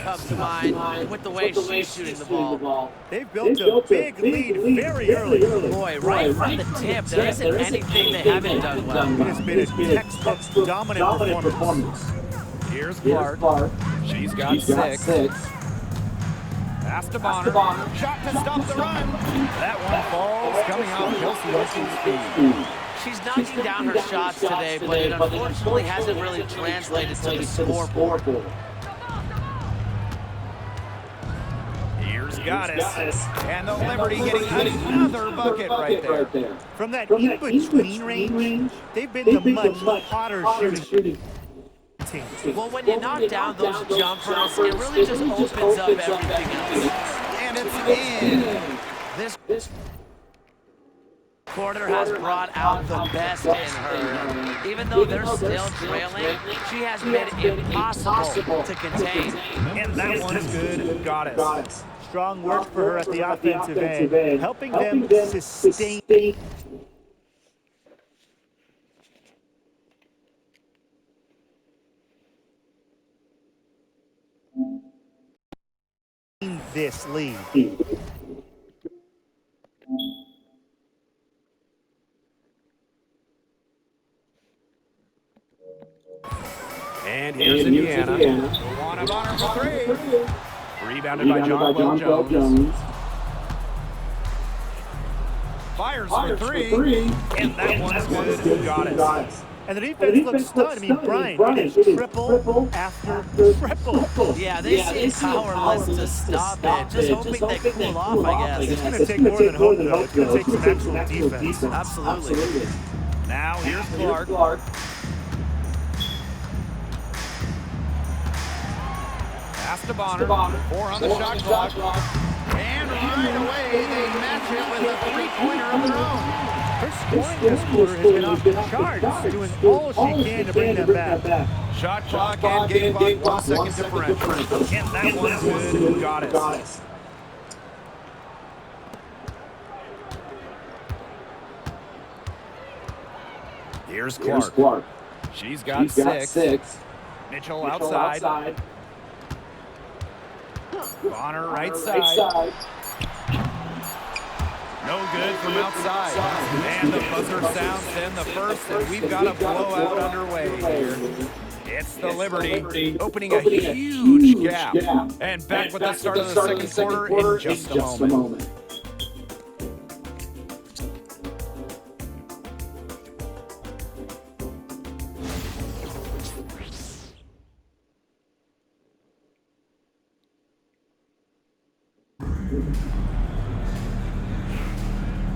come to mind with the way she's shooting the ball. They've built a big lead very early. Boy, right from the tip, there isn't anything they haven't done well. It has been a textbook dominant performance. Here's Clark. She's got six. Pass to Bonner. Shot to stop the run. That one falls, coming off Kelsey Wilson's speed. She's knocking down her shots today, but it unfortunately hasn't really translated to the scoreboard. Here's Goddess. And the Liberty getting another bucket right there. From that in-between range, they've been the much hotter shooting team. Well, when you knock down those jumpers, it really just opens up everything else. And it's in. This quarter has brought out the best in her. Even though they're still trailing, she has made it impossible to contain. And that one's good. Goddess. Strong work for her at the offensive end, helping them sustain this lead. And here's Indiana. One of Bonner for three. Rebounded by John Jones. Fires for three. And that one's good. Goddess. And the defense looks stunned. I mean, Brian, it is triple after triple. Yeah, they seem powerless to stop it. Just hoping they cool off, I guess. It's going to take more than hope, though. It's going to take some actual defense. Absolutely. Now here's Clark. Pass to Bonner. 4 on the shot clock. And right away, they match it with a three-pointer of their own. Her scoring this quarter has been off the charts, doing all she can to bring them back. Shot clock and game clock, 1 second differential. And that one's good. Goddess. Here's Clark. She's got six. Mitchell outside. Bonner right side. No good from outside. And the buzzer sounds in the first, and we've got a blowout underway here. It's the Liberty opening a huge gap. And back with the start of the second quarter in just a moment.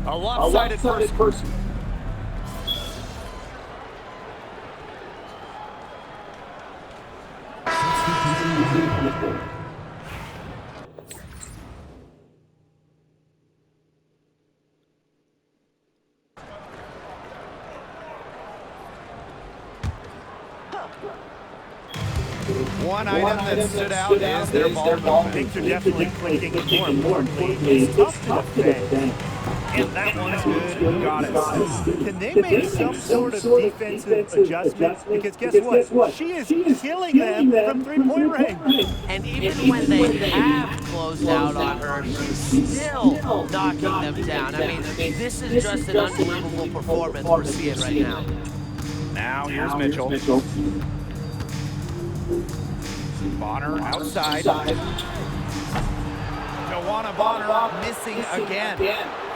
A lopsided first. One item that stood out is their ball movement. Things are definitely clicking, and more importantly, it's tough to defend. And that one's good. Goddess. Can they make some sort of defensive adjustment? Because guess what? She is killing them from three-point range. And even when they have closed out on her, she's still knocking them down. I mean, this is just an unbelievable performance we're seeing right now. Now here's Mitchell. Bonner outside. Joanna Bonner missing again.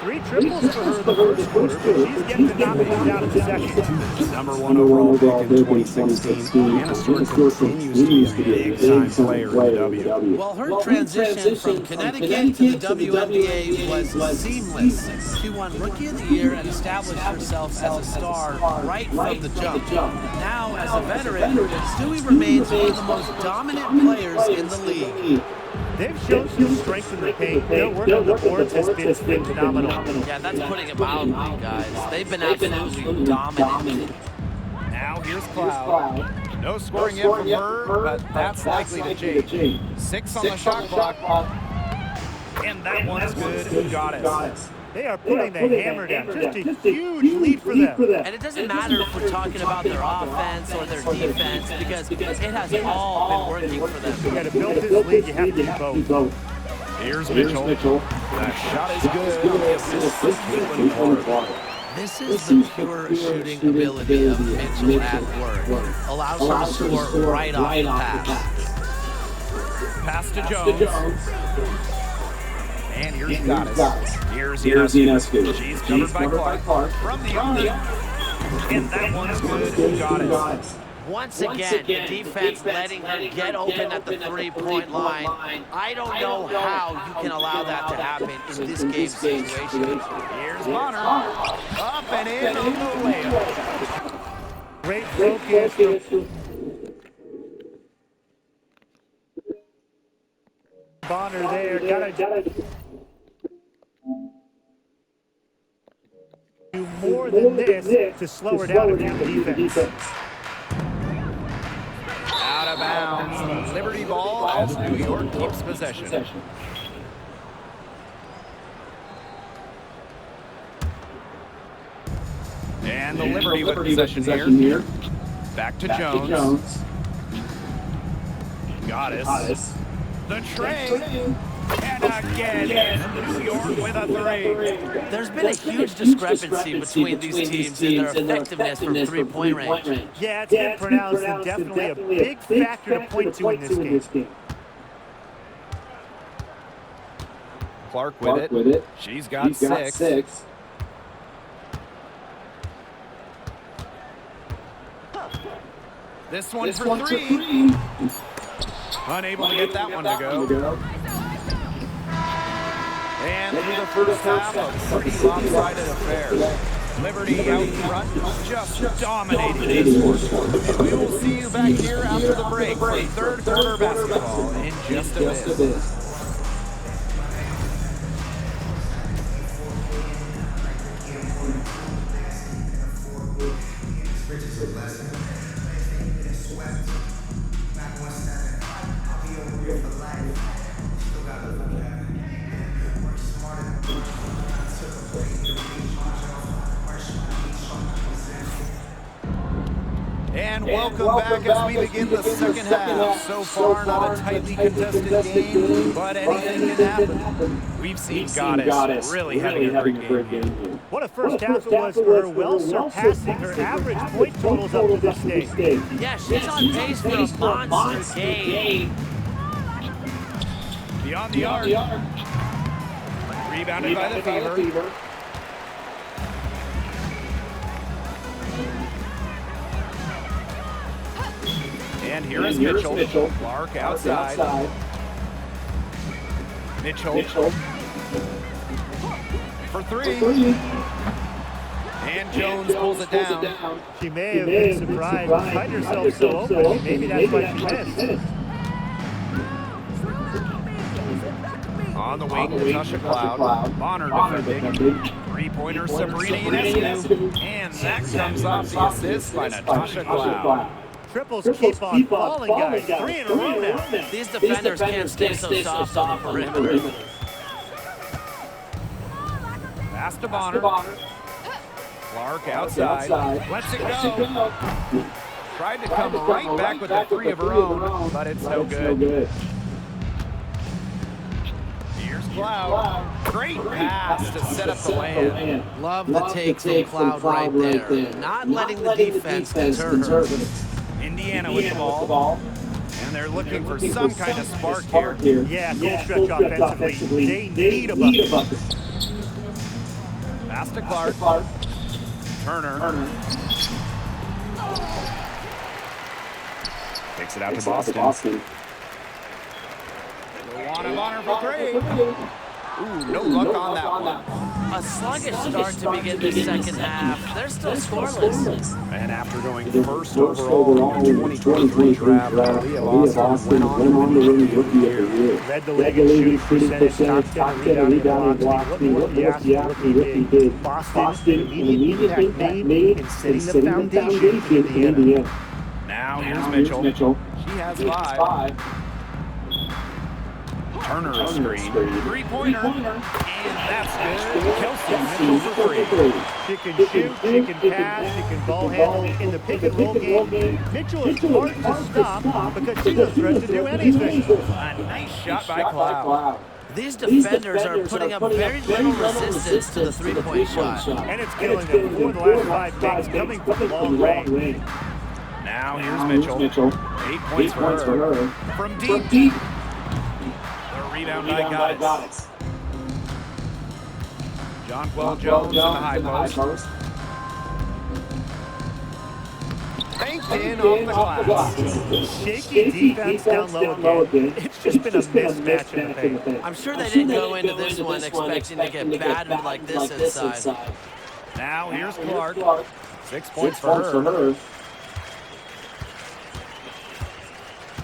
3 triples for her in the first quarter, but she's getting to knock things down in the second. Number 1 overall pick in 2016, Anna Stewart continues to be a big-time player in the W. Well, her transition from Connecticut to the WNBA was seamless. She won Rookie of the Year and established herself as a star right from the jump. Now, as a veteran, Stewie remains one of the most dominant players in the league. They've shown some strength in the paint. Their work on the boards has been phenomenal. Yeah, that's putting it mildly, guys. They've been absolutely dominant. Now here's Cloud. No scoring yet from her, but that's likely to change. 6 on the shot clock. And that one's good. Goddess. They are putting the hammer down. Just a huge lead for them. And it doesn't matter if we're talking about their offense or their defense, because it has all been working for them. You got to build this lead, you have to do both. Here's Mitchell. That shot is good. The assist for Caitlin Clark. This is the pure shooting ability of Mitchell at work. Allows her to score right off the pass. Pass to Jones. And here's Goddess. Here's Ionescu. She's covered by Clark. From the arc. And that one's good. Goddess. Once again, the defense letting her get open at the three-point line. I don't know how you can allow that to happen in this game situation. Here's Bonner. Up and in on the layup. Great focus. Bonner there. Gotta do more than this to slow her down if you're the defense. Out of bounds. Liberty ball as New York keeps possession. And the Liberty with possession here. Back to Jones. Goddess. The train. And again, New York with a three. There's been a huge discrepancy between these teams in their effectiveness from three-point range. Yeah, it's been pronounced and definitely a big factor to point to in this game. Clark with it. She's got six. This one for three. Unable to get that one to go. And through the first half, a pretty lopsided affair. Liberty out front, just dominating this one. And we will see you back here after the break for third quarter basketball in just a bit. And welcome back as we begin the second half. So far, not a tightly contested game, but anything can happen. We've seen Goddess really having a great game. What a first half it was for her, well surpassing her average point totals up to this stage. Yeah, she's on pace for a monster game. Beyond the arc. Rebounded by the Fever. And here is Mitchell. Clark outside. Mitchell. For three. And Jones pulls it down. She may have been surprised to find herself so open. Maybe that's why she missed. On the wing, Natasha Cloud. Bonner defending. Three-pointer, Sabrina Ionescu. And that comes off the assist by Natasha Cloud. Triples keep on falling, guys. 3 in a row now. These defenders can't stay so soft on the perimeter. Pass to Bonner. Clark outside. Lets it go. Tried to come right back with a three of her own, but it's no good. Here's Cloud. Great pass to set up the land. Love the take from Cloud right there. Not letting the defense deter her. Indiana with the ball. And they're looking for some kind of spark here. Yeah, full stretch offensively. They need a bucket. Pass to Clark. Turner. Takes it out to Boston. Luana Bonner for three. Ooh, no luck on that one. A sluggish start to begin the second half. They're still scoreless. And after going first overall in the 2023 draft, Leah Boston went on to win Rookie of the Year. Led the league in shooting percentage, top 10 rebounding velocity. Look what the rookie did. Boston, immediate impact made in setting the foundation in Indiana. Now here's Mitchell. She has five. Turner screen. Three-pointer. And that's good. Kelsey Mitchell for three. She can shoot, she can pass, she can ball handle. In the pick and roll game, Mitchell is hard to stop because she's a threat to do anything. A nice shot by Cloud. These defenders are putting up very little resistance to the three-point shot. And it's killing them for the last 5 games coming from long range. Now here's Mitchell. 8 points for her. From deep. The rebound by Goddess. Jonquel Jones in the high post. Banked in off the glass. Shaky defense down low again. It's just been a mismatch in the paint. I'm sure they didn't go into this one expecting to get battered like this inside. Now here's Clark. 6 points for her.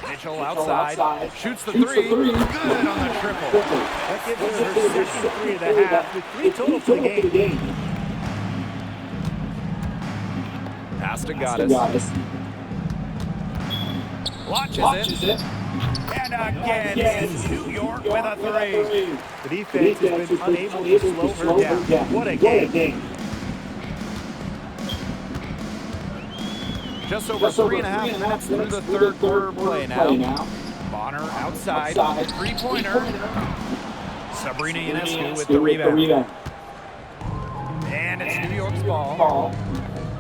Mitchell outside. Shoots the three. Good on the triple. That gives her her second three of the half with 3 total for the game. Pass to Goddess. Watches it. And again is New York with a three. The defense has been unable to slow her down. What a game. Just over 3.5 minutes through the third quarter play now. Bonner outside. Three-pointer. Sabrina Ionescu with the rebound. And it's New York's ball.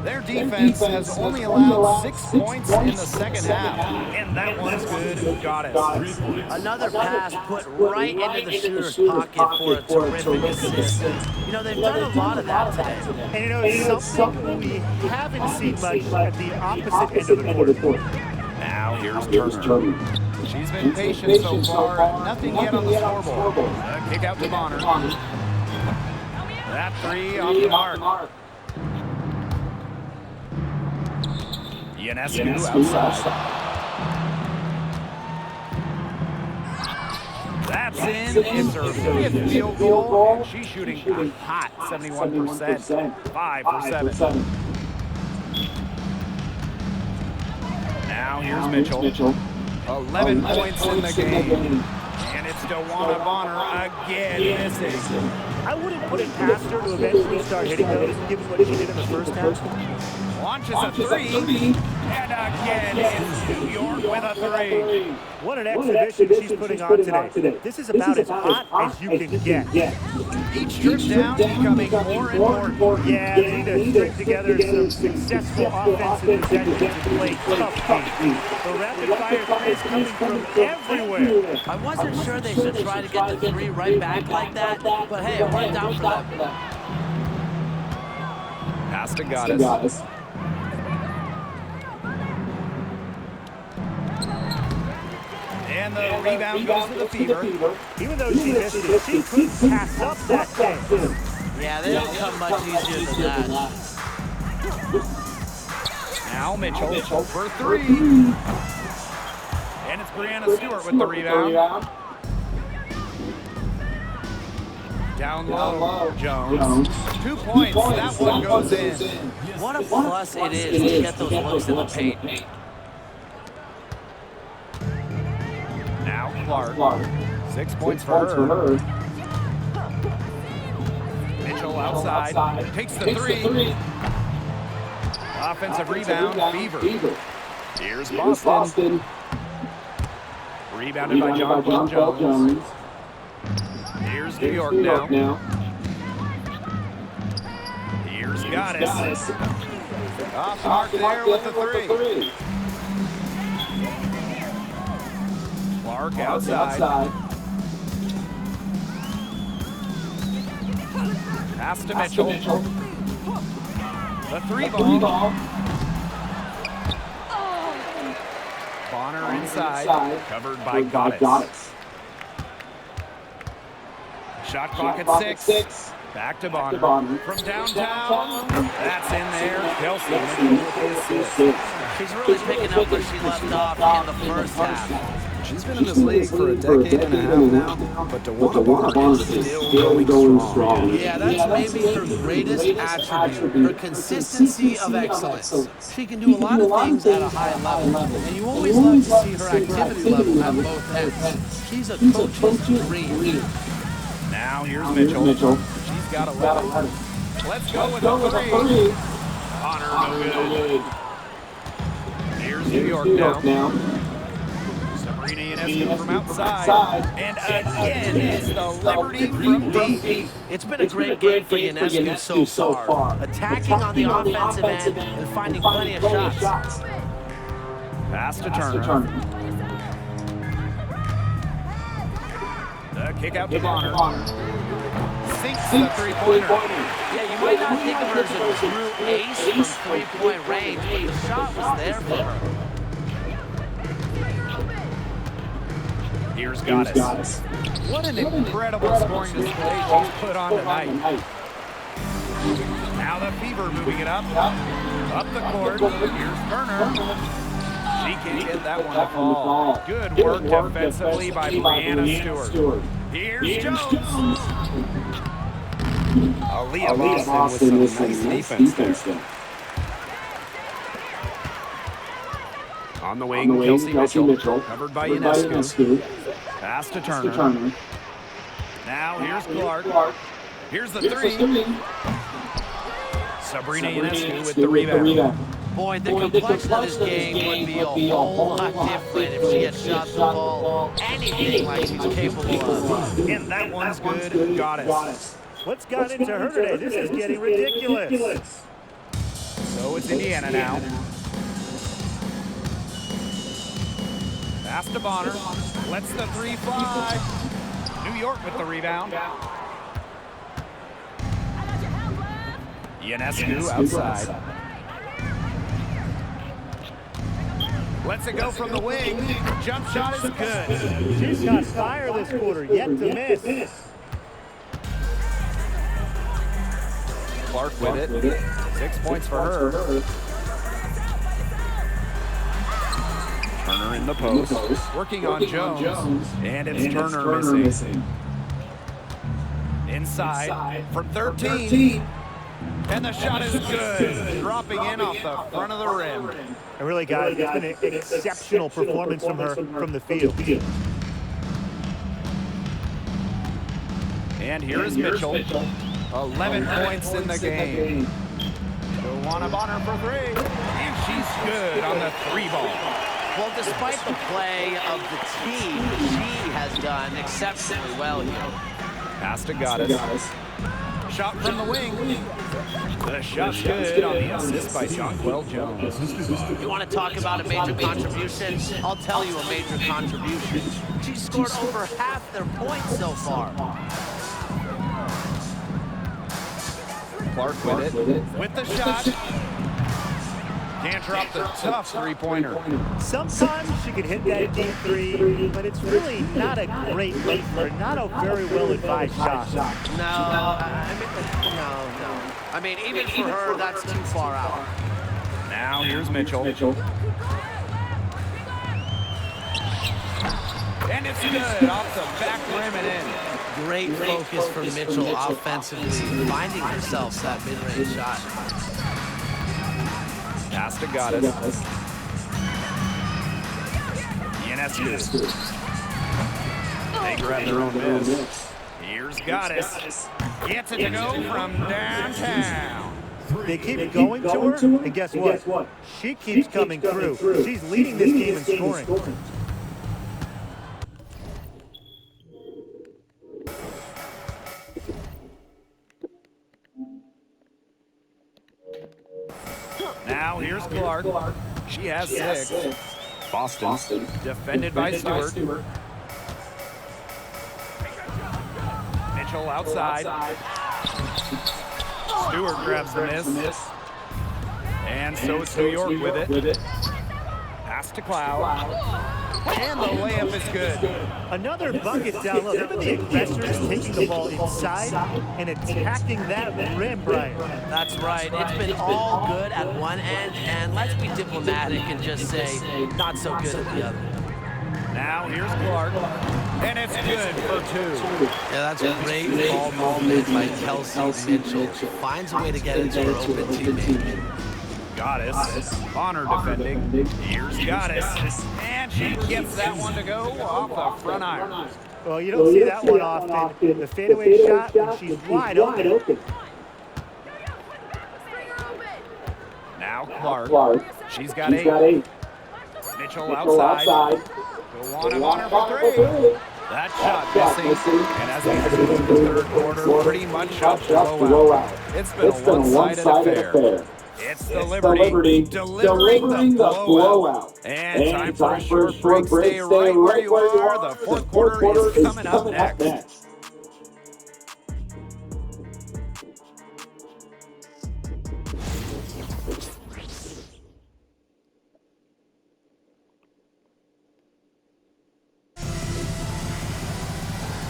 Their defense has only allowed 6 points in the second half. And that one's good. Goddess. Another pass put right into the shooter's pocket for a terrific assist. You know, they've done a lot of that today. And you know, something we haven't seen much at the opposite end of the court. Now here's Turner. She's been patient so far. Nothing yet on the scoreboard. Kick out to Bonner. That three off the mark. Ionescu outside. That's in. It's her 5th field goal, and she's shooting a hot 71%. 5 for 7. Now here's Mitchell. 11 points in the game. And it's DeWanna Bonner again missing. I wouldn't put it past her to eventually start hitting those, given what she did in the first half. Launches a three. And again, it's New York with a three. What an exhibition she's putting on today. This is about as hot as you can get. Each trip down becoming more and more important. Yeah, they need to string together some successful offensive possessions and play tough paint. The rapid-fire three is coming from everywhere. I wasn't sure they should try to get the three right back like that, but hey, it worked out for them. Pass to Goddess. And the rebound goes to the Fever. Even though she missed it, she couldn't pass up that chance. Yeah, they don't come much easier than that. Now Mitchell for three. And it's Brianna Stewart with the rebound. Down low, Jones. 2 points, that one goes in. What a plus it is to get those looks in the paint. Now Clark. 6 points for her. Mitchell outside. Takes the three. Offensive rebound, Fever. Here's Boston. Rebounded by Jonquel Jones. Here's New York now. Here's Goddess. Off mark there with the three. Clark outside. Pass to Mitchell. The three ball. Bonner inside. Covered by Goddess. Shot clock at 6. Back to Bonner. From downtown. That's in there. Kelsey with the assist. She's really picking up where she left off in the first half. She's been in this league for a decade and a half now, but DeWanna Bonner is still going strong. Yeah, that's maybe her greatest attribute, her consistency of excellence. She can do a lot of things at a high level, and you always love to see her activity level at both ends. She's a coach's dream. Now here's Mitchell. She's got 11. Let's go with a three. Bonner, no good. Here's New York now. Sabrina Ionescu from outside. And again, it's the Liberty from deep. It's been a great game for Ionescu so far, attacking on the offensive end and finding plenty of shots. Pass to Turner. The kick out to Bonner. Sinks the three-pointer. Yeah, you might not think of her as a true ace from three-point range, but the shot was there for her. Here's Goddess. What an incredible scoring display she's put on tonight. Now the Fever moving it up. Up the court. Here's Turner. She can get that one to fall. Good work defensively by Brianna Stewart. Here's Jones. Aaliyah Boston with some nice defense there. On the wing, Kelsey Mitchell, covered by Ionescu. Pass to Turner. Now here's Clark. Here's the three. Sabrina Ionescu with the rebound. Boy, the complexion of this game would be a whole lot different if she had shot the ball anything like she's capable of. And that one's good. Goddess. What's got into her today? This is getting ridiculous. So it's Indiana now. Pass to Bonner. Lets the three fly. New York with the rebound. Ionescu outside. Lets it go from the wing. Jump shot is good. She's got fire this quarter, yet to miss. Clark with it. 6 points for her. Turner in the post. Working on Jones. And it's Turner missing. Inside from 13. And the shot is good. Dropping in off the front of the rim. And really, guys, it's been an exceptional performance from her from the field. And here is Mitchell. 11 points in the game. DeWanna Bonner for three. And she's good on the three ball. Well, despite the play of the team, she has done exceptionally well here. Pass to Goddess. Shot from the wing. The shot's good on the assist by Jonquel Jones. You want to talk about a major contribution? I'll tell you a major contribution. She scored over half their points so far. Clark with it. With the shot. Can't drop the tough three-pointer. Sometimes she can hit that deep three, but it's really not a great look for her, not a very well-advised shot. No. I mean, even for her, that's too far out. Now here's Mitchell. And it's good off the back rim and in. Great focus from Mitchell offensively, finding herself that mid-range shot. Pass to Goddess. Ionescu. They grab their own miss. Here's Goddess. Gets it to go from downtown. They keep going to her, and guess what? She keeps coming through. She's leading this game in scoring. Now here's Clark. She has 6. Boston. Defended by Stewart. Mitchell outside. Stewart grabs the miss. And so it's New York with it. Pass to Cloud. And the layup is good. Another bucket down low. Look at the aggressors taking the ball inside and attacking that rim, Brian. That's right. It's been all good at one end, and let's be diplomatic and just say not so good at the other. Now here's Clark, and it's good for 2. Yeah, that's great ball movement by Kelsey Mitchell. Finds a way to get into her open teammate. Goddess, Bonner defending. Here's Goddess, and she gets that one to go off the front iron. Well, you don't see that one often. The fadeaway shot, and she's wide open. Now Clark. She's got 8. Mitchell outside. Go on Bonner for 3. That shot missing. And as we head into the third quarter, pretty much a blowout. It's been a one-sided affair. It's the Liberty delivering the blowout. And time for a short break. Stay right where you are. The fourth quarter is coming up next.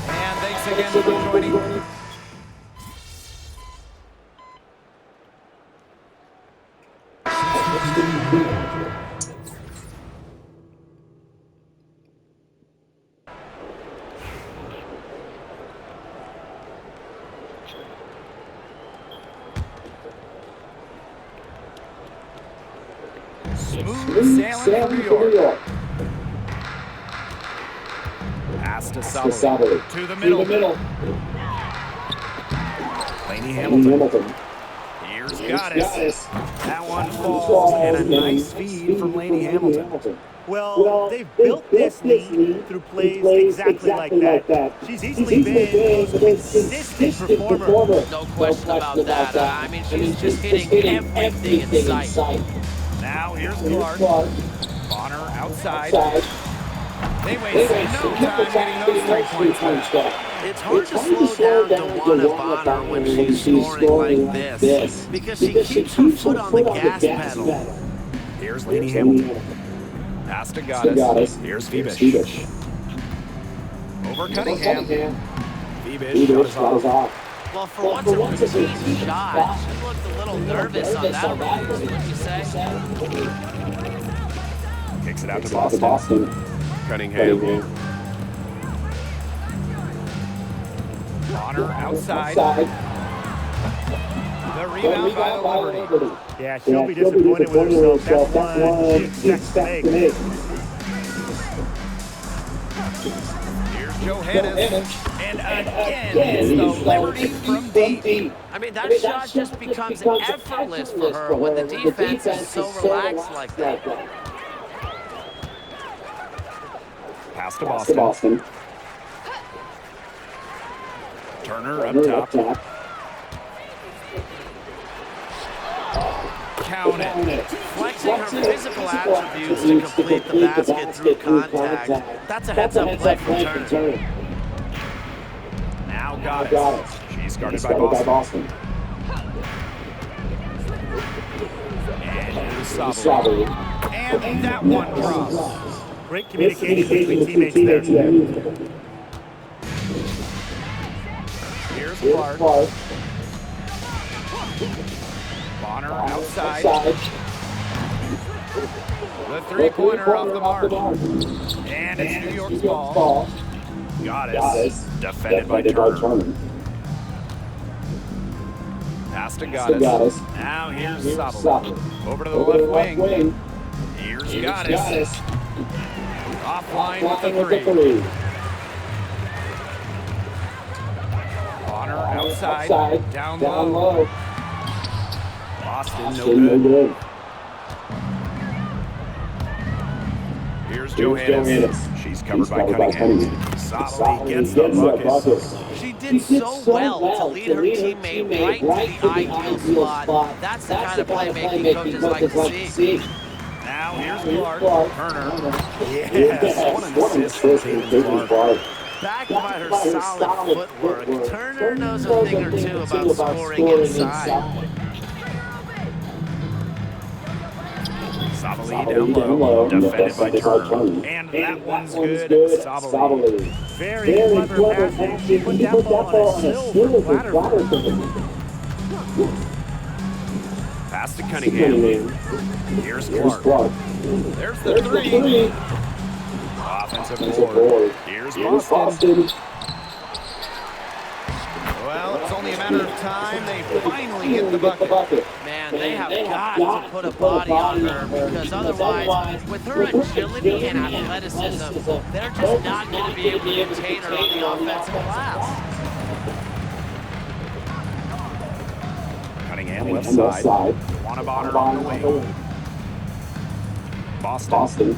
And thanks again for joining. Smooth sailing for New York. Pass to Sabali. To the middle. Laney Hamilton. Here's Goddess. That one falls, and a nice feed from Laney Hamilton. Well, they've built this lead through plays exactly like that. She's easily been a consistent performer. No question about that. I mean, she's just hitting everything in sight. Now here's Clark. Bonner outside. They wasted no time getting those 3 points back. It's hard to slow down DeWanna Bonner when she's scoring like this because she keeps her foot on the gas pedal. Here's Laney Hamilton. Pass to Goddess. Here's Fibish. Over Cunningham. Fibish shot is off. Well, for once a routine shot, she looked a little nervous on that one, wouldn't you say? Kicks it out to Boston. Cunningham. Bonner outside. The rebound by the Liberty. Yeah, she'll be disappointed with herself. That's one she expects to make. Here's Johannes. And again, it's the Liberty from deep. I mean, that shot just becomes effortless for her when the defense is so relaxed like that. Pass to Boston. Turner up top. Count it. Flexing her physical attributes to complete the basket through contact. That's a heads-up play from Turner. Now Goddess. She's guarded by Boston. And here's Sabali. And that one drops. Great communication between teammates there. Here's Clark. Bonner outside. The three-pointer off the mark. And it's New York's ball. Goddess. Defended by Turner. Pass to Goddess. Now here's Sabali. Over to the left wing. Here's Goddess. Offline with the 3. Bonner outside. Down low. Boston, no good. Here's Johannes. She's covered by Cunningham. Sabali gets the bucket. She did so well to lead her teammate right to the ideal spot. That's the kind of playmaking coaches like to see. Now here's Clark. Turner. Yes, what an assist from Tatum Clark. Backed by her solid footwork, Turner knows a thing or two about scoring inside. Sabali down low, defended by Turner. And that one's good. Sabali. Very clever passing. She put that ball on a silver platter. Pass to Cunningham. Here's Clark. There's the 3. offensive board. Here's Boston. Well, it's only a matter of time. They finally hit the bucket. Man, they have got to put a body on her because otherwise, with her agility and athleticism, they're just not going to be able to contain her on the offensive glass. Cunningham left side. Wanabonner on the wing. Boston.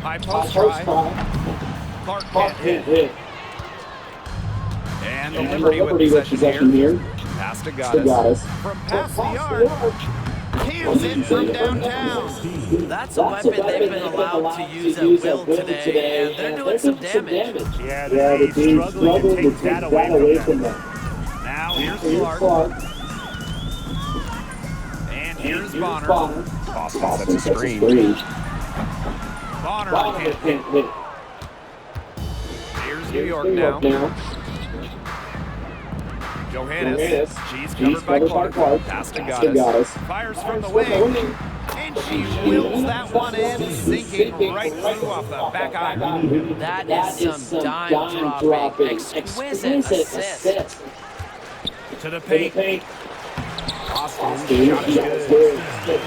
High post try. Clark can't hit. And the Liberty with possession here. Pass to Gaddis. From past the yard. Cams in from downtown. That's a weapon they've been allowed to use at will today, and they're doing some damage. Yeah, they're struggling to take that away from them. Now here's Clark. And here's Bonner. Boston sets a screen. Bonner can't hit. Here's New York now. Johannes. She's covered by Clark. Pass to Gaddis. Fires from the wing. And she wills that one in, sinking right through off the back iron. That is some dime-dropping, exquisite assist. To the paint. Boston shot is good.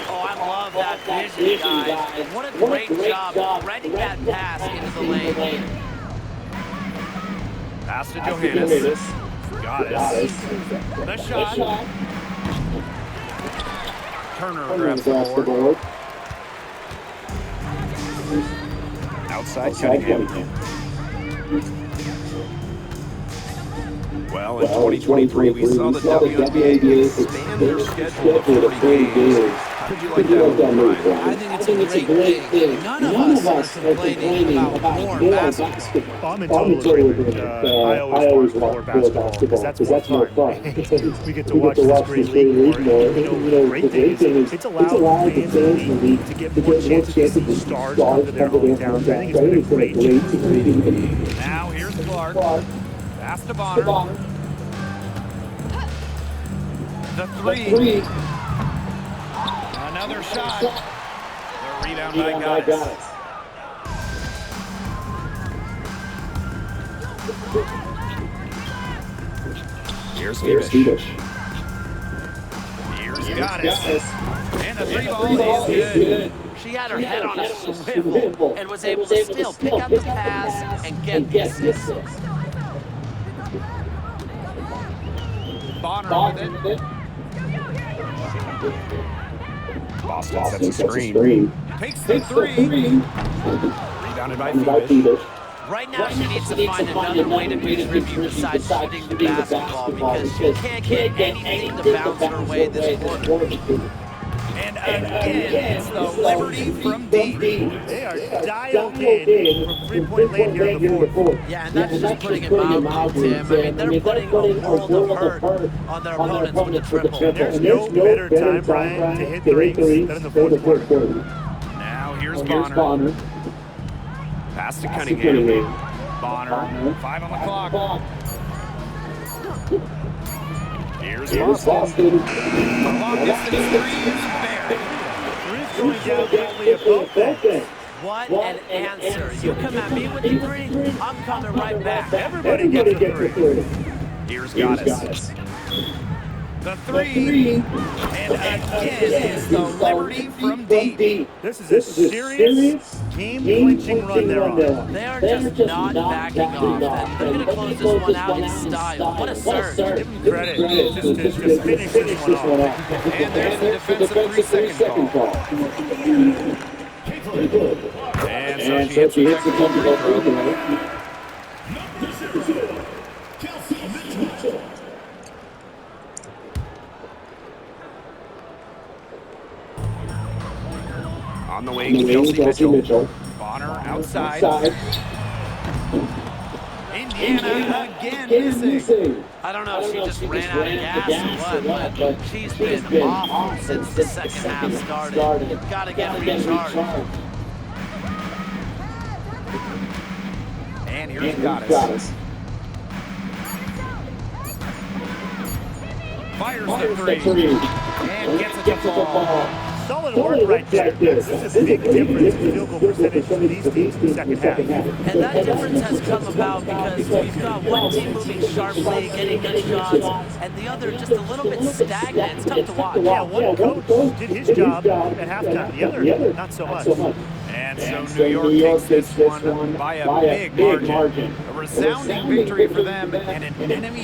Oh, I love that vision, guys. What a great job threading that pass into the lane. Pass to Johannes. Gaddis. The shot. Turner grabs the board. Outside Cunningham. Well, in 2023, we saw the WNBA expand their schedule to 40 games. How did you like that move, Brian? I think it's a great thing. None of us are complaining about more basketball. I'm in total agreement. I always want more basketball because that's more fun. We get to watch this great league more. The great thing is it's allowed fans in the league to get more chances to see stars come to their hometowns. I think it's been a great change. Now here's Clark. Pass to Bonner. The three. Another shot. The rebound by Gaddis. Here's Fibish. Here's Gaddis. And the three ball is good. She had her head on a swivel and was able to still pick up the pass and get the assist. Bonner with it. Boston sets a screen. Takes the three. Rebounded by Fibish. Right now, she needs to find another way to contribute besides shooting the basketball because she can't get anything to bounce her way this quarter. And again, it's the Liberty from deep. They are dialed in from three-point land here in the fourth. Yeah, and that's just putting it mildly, Tim. I mean, they're putting a world of hurt on their opponents with the triple. There's no better time, Brian, to hit threes than in the fourth quarter. Now here's Bonner. Pass to Cunningham. Bonner, 5 on the clock. Here's Boston. Long distance three is buried. Three's going down quickly at both ends. What an answer. You come at me with the three, I'm coming right back. Everybody gets a three. Here's Gaddis. The three. And again is the Liberty from deep. This is a serious game-clinching run they're on. They are just not backing off. And they're going to close this one out in style. What a surge. Give them credit. Just finish this one off. And there's the defensive 3-second call. And so she hits the comfortable free throw. On the wing, Kelsey Mitchell. Bonner outside. Indiana again missing. I don't know if she just ran out of gas or what, but she's been awful since the second half started. Gotta get recharged. And here's Gaddis. Fires the three. And gets it to fall. Solid work right there. That's a big difference in field goal percentage for these teams in the second half. And that difference has come about because we've got one team moving sharply, getting good shots, and the other just a little bit stagnant. It's tough to watch. Yeah, one coach did his job at halftime. The other, not so much. And so New York takes this one by a big margin. A resounding victory for them and an enemy